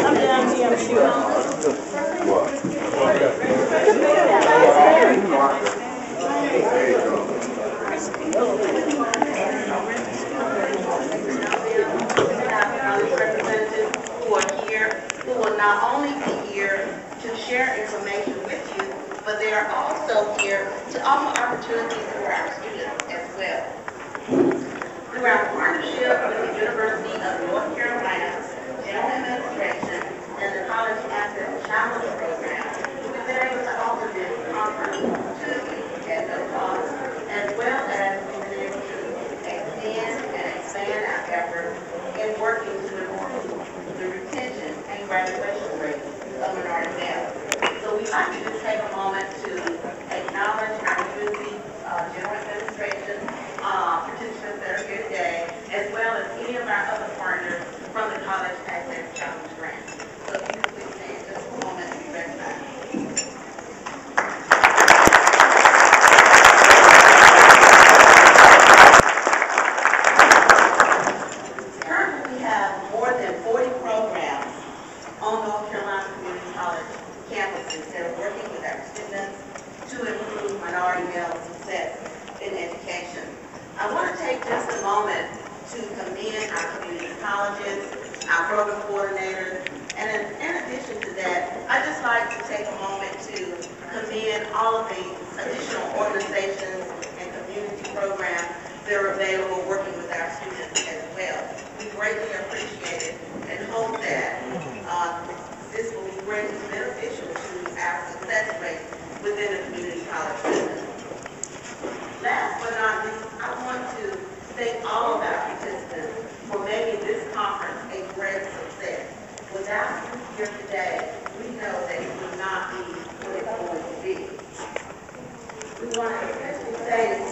I'm down here, I'm sure. Representatives who are here, who will not only be here to share information with you, but they are also here to offer opportunities for our students as well. Through our partnership with the University of North Carolina General Administration and the College Access Challenge Program, we've been able to offer this conference to you at no cost, as well as we've been able to extend and expand our efforts in working to improve the retention and graduation rates of minority males. So we'd like to just take a moment to acknowledge our UNC General Administration participants that are here today, as well as any of our other partners from the College Access Challenge Grant. So if you could please stand just for a moment to be recognized. Currently, we have more than 40 programs on North Carolina Community College campuses that are working with our students to improve minority male success in education. I want to take just a moment to commend our community colleges, our program coordinators, and in addition to that, I'd just like to take a moment to commend all of the additional organizations and community programs that are available working with our students as well. We greatly appreciate it and hope that this will be greatly beneficial to our success rate within the community college system. Last but not least, I want to thank all of our participants for making this conference a great success. Without you here today, we know that it would not be what it's going to be. We want to especially thank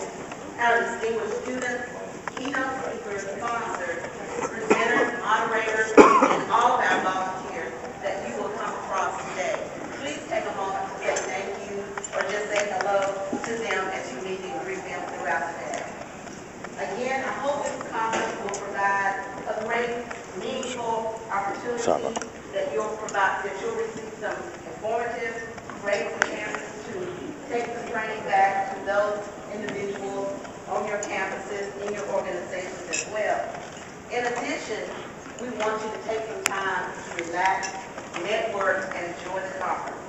our distinguished students, keynote speakers, sponsors, presenters, moderators, and all of our volunteers that you will come across today. Please take a moment to say thank you or just say hello to them as you meet and greet them throughout the day. Again, I hope this conference will provide a great, meaningful opportunity that you'll receive some informative, great chances to take the training back to those individuals on your campuses, in your organizations as well. In addition, we want you to take some time to relax, network, and enjoy the conference.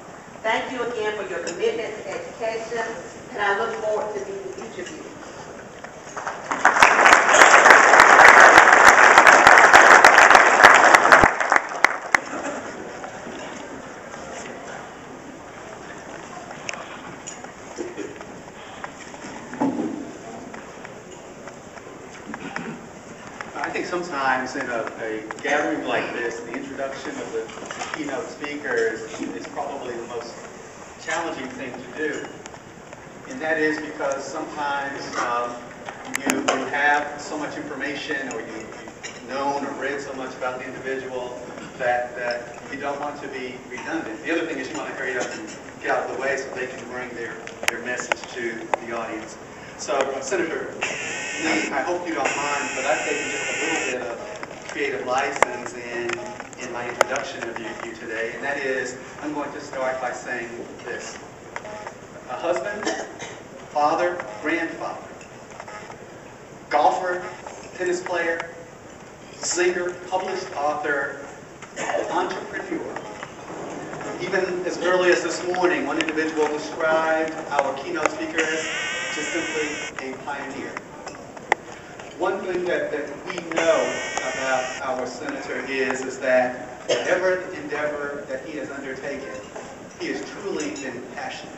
Thank you again for your commitment to education, and I look forward to meeting each of you. I think sometimes in a gathering like this, the introduction of the keynote speaker is probably the most challenging thing to do. And that is because sometimes you have so much information, or you've known or read so much about the individual that you don't want to be redundant. The other thing is you want to hurry up and get out of the way so they can bring their message to the audience. So, Senator Lee, I hope you don't mind, but I've taken just a little bit of creative license in my introduction of you today, and that is, I'm going to start by saying this. A husband, father, grandfather, golfer, tennis player, singer, published author, entrepreneur. Even as early as this morning, one individual described our keynote speaker as just simply a pioneer. One thing that we know about our senator is that whatever endeavor that he has undertaken, he has truly been passionate.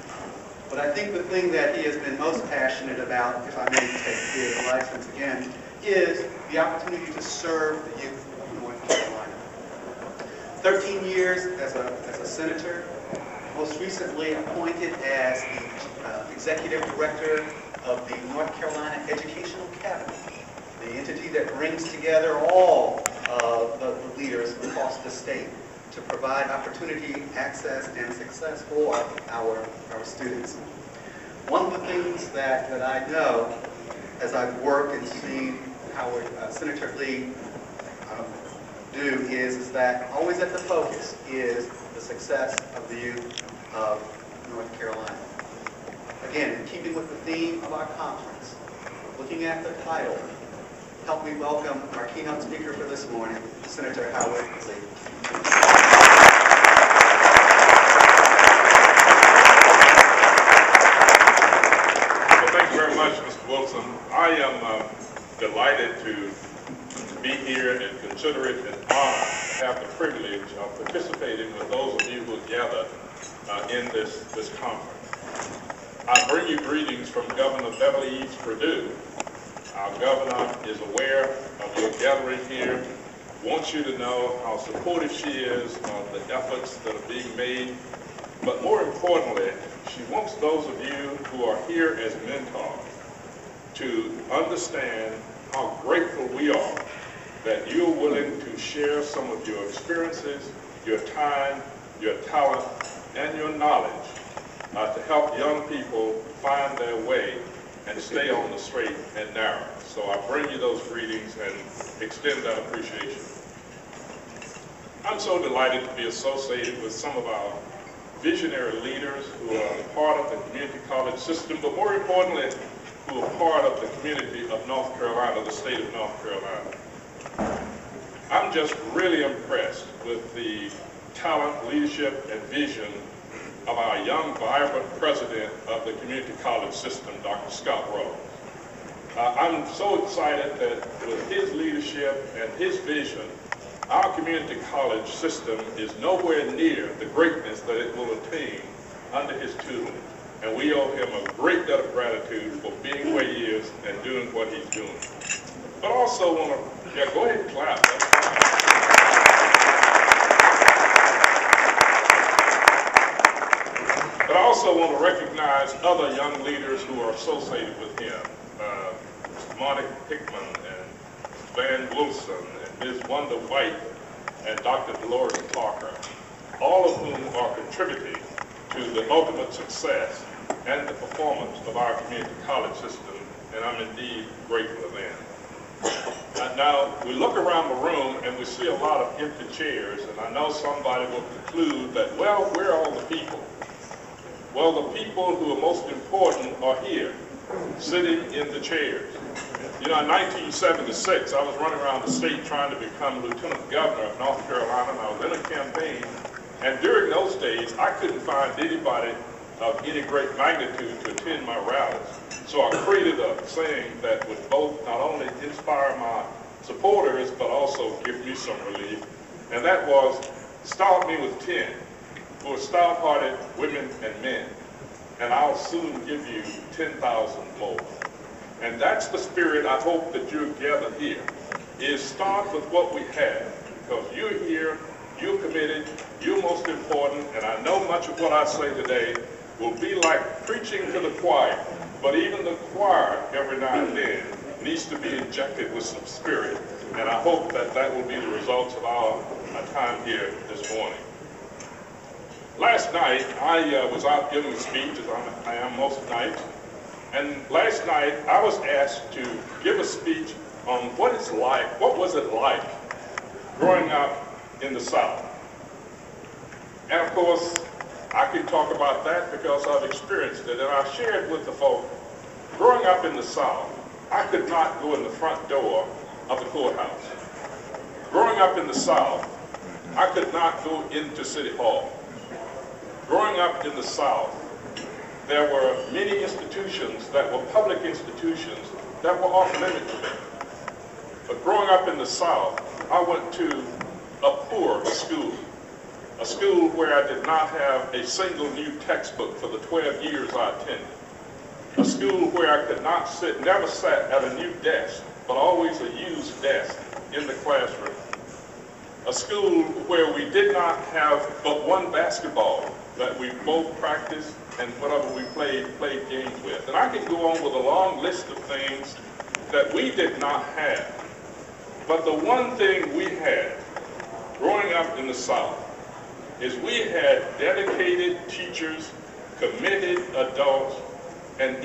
But I think the thing that he has been most passionate about, if I may take creative license again, is the opportunity to serve the youth of North Carolina. 13 years as a senator, most recently appointed as the executive director of the North Carolina Educational Academy, the entity that brings together all of the leaders across the state to provide opportunity, access, and success for our students. One of the things that I know as I've worked and seen Howard, Senator Lee do is that always at the focus is the success of the youth of North Carolina. Again, in keeping with the theme of our conference, looking at the title, help me welcome our keynote speaker for this morning, Senator Howard Lee. Well, thank you very much, Mr. Wilson. I am delighted to be here and consider it an honor to have the privilege of participating with those of you who are gathered in this conference. I bring you greetings from Governor Beverly Eves Perdue. Our governor is aware of your gathering here, wants you to know how supportive she is of the efforts that are being made, but more importantly, she wants those of you who are here as mentors to understand how grateful we are that you're willing to share some of your experiences, your time, your talent, and your knowledge to help young people find their way and stay on the straight and narrow. So I bring you those greetings and extend that appreciation. I'm so delighted to be associated with some of our visionary leaders who are part of the community college system, but more importantly, who are part of the community of North Carolina, the state of North Carolina. I'm just really impressed with the talent, leadership, and vision of our young, vibrant president of the community college system, Dr. Scott Rose. I'm so excited that with his leadership and his vision, our community college system is nowhere near the greatness that it will attain under his tutelage. And we owe him a great debt of gratitude for being where he is and doing what he's doing. But I also want to, yeah, go ahead and clap. That's fine. But I also want to recognize other young leaders who are associated with him. Monica Hickman and Van Wilson and Ms. Wanda White and Dr. Dolores Parker, all of whom are contributing to the ultimate success and the performance of our community college system, and I'm indeed grateful to them. Now, we look around the room and we see a lot of empty chairs, and I know somebody will conclude that, well, where are all the people? Well, the people who are most important are here, sitting in the chairs. You know, in 1976, I was running around the state trying to become lieutenant governor of North Carolina, and I was in a campaign, and during those days, I couldn't find anybody of any great magnitude to attend my rallies. So I created a saying that would both not only inspire my supporters, but also give me some relief, and that was, start me with 10, who are stout-hearted women and men, and I'll soon give you 10,000 more. And that's the spirit I hope that you'll gather here, is start with what we have, because you're here, you're committed, you're most important, and I know much of what I say today will be like preaching to the choir, but even the choir every now and then needs to be injected with some spirit, and I hope that that will be the results of our time here this morning. Last night, I was out giving a speech, as I am most nights, and last night I was asked to give a speech on what was it like growing up in the South. And of course, I can talk about that because I've experienced it, and I shared with the folk, growing up in the South, I could not go in the front door of the courthouse. Growing up in the South, I could not go into City Hall. Growing up in the South, there were many institutions that were public institutions that were off limits to me. But growing up in the South, I went to a poor school where I did not have a single new textbook for the 12 years I attended. A school where I could not never sat at a new desk, but always a used desk in the classroom. A school where we did not have but one basketball that we both practiced and whatever we played games with. And I could go on with a long list of things that we did not have. But the one thing we had growing up in the South is we had dedicated teachers, committed adults, and